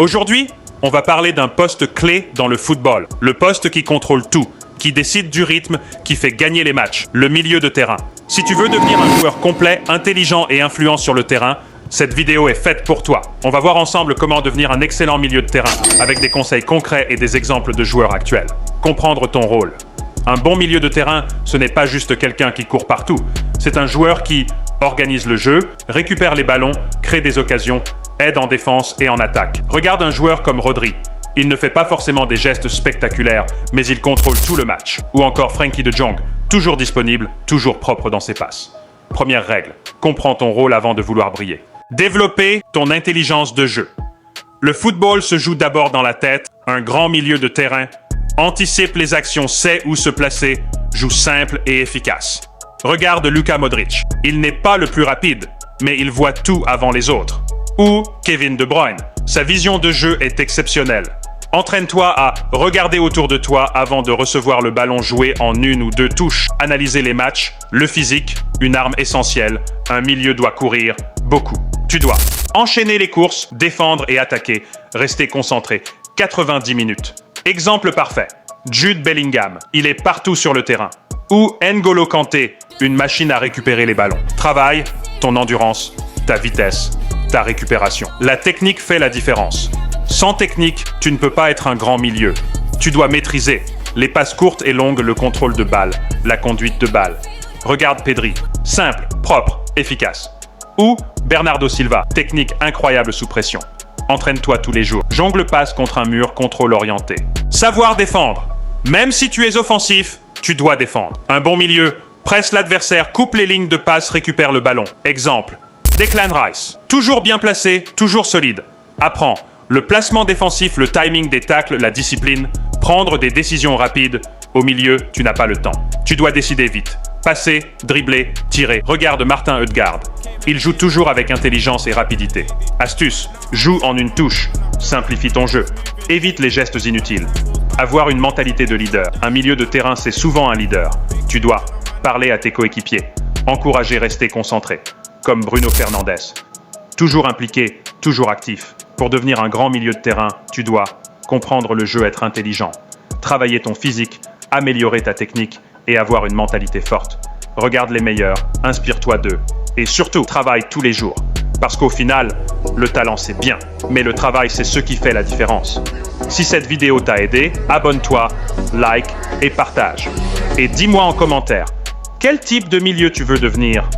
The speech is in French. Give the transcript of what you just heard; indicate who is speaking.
Speaker 1: Aujourd'hui, on va parler d'un poste clé dans le football. Le poste qui contrôle tout, qui décide du rythme, qui fait gagner les matchs. Le milieu de terrain. Si tu veux devenir un joueur complet, intelligent et influent sur le terrain, cette vidéo est faite pour toi. On va voir ensemble comment devenir un excellent milieu de terrain, avec des conseils concrets et des exemples de joueurs actuels. Comprendre ton rôle. Un bon milieu de terrain, ce n'est pas juste quelqu'un qui court partout. C'est un joueur qui organise le jeu, récupère les ballons, crée des occasions, aide en défense et en attaque. Regarde un joueur comme Rodri. Il ne fait pas forcément des gestes spectaculaires, mais il contrôle tout le match. Ou encore Frenkie de Jong, toujours disponible, toujours propre dans ses passes. Première règle, comprends ton rôle avant de vouloir briller. Développer ton intelligence de jeu. Le football se joue d'abord dans la tête. Un grand milieu de terrain anticipe les actions, sait où se placer, joue simple et efficace. Regarde Luka Modric. Il n'est pas le plus rapide, mais il voit tout avant les autres. Ou Kevin De Bruyne. Sa vision de jeu est exceptionnelle. Entraîne-toi à regarder autour de toi avant de recevoir le ballon joué en une ou deux touches. Analyser les matchs, le physique, une arme essentielle. Un milieu doit courir beaucoup. Tu dois enchaîner les courses, défendre et attaquer. Rester concentré. 90 minutes. Exemple parfait. Jude Bellingham. Il est partout sur le terrain. Ou N'Golo Kanté. Une machine à récupérer les ballons. Travaille ton endurance, ta vitesse, ta récupération. La technique fait la différence. Sans technique, tu ne peux pas être un grand milieu. Tu dois maîtriser les passes courtes et longues, le contrôle de balle, la conduite de balle. Regarde Pedri, simple, propre, efficace. Ou Bernardo Silva, technique incroyable sous pression. Entraîne-toi tous les jours. Jongle passe contre un mur, contrôle orienté. Savoir défendre. Même si tu es offensif, tu dois défendre. Un bon milieu presse l'adversaire, coupe les lignes de passe, récupère le ballon. Exemple, Declan Rice. Toujours bien placé, toujours solide. Apprends le placement défensif, le timing des tacles, la discipline. Prendre des décisions rapides. Au milieu, tu n'as pas le temps. Tu dois décider vite. Passer, dribbler, tirer. Regarde Martin Ødegaard. Il joue toujours avec intelligence et rapidité. Astuce, joue en une touche. Simplifie ton jeu. Évite les gestes inutiles. Avoir une mentalité de leader. Un milieu de terrain, c'est souvent un leader. Tu dois parler à tes coéquipiers. Encourager, rester concentré. Comme Bruno Fernandes. Toujours impliqué, toujours actif. Pour devenir un grand milieu de terrain, tu dois comprendre le jeu, être intelligent. Travailler ton physique, améliorer ta technique et avoir une mentalité forte. Regarde les meilleurs, inspire-toi d'eux. Et surtout, travaille tous les jours. Parce qu'au final, le talent c'est bien, mais le travail c'est ce qui fait la différence. Si cette vidéo t'a aidé, abonne-toi, like et partage. Et dis-moi en commentaire, quel type de milieu tu veux devenir ?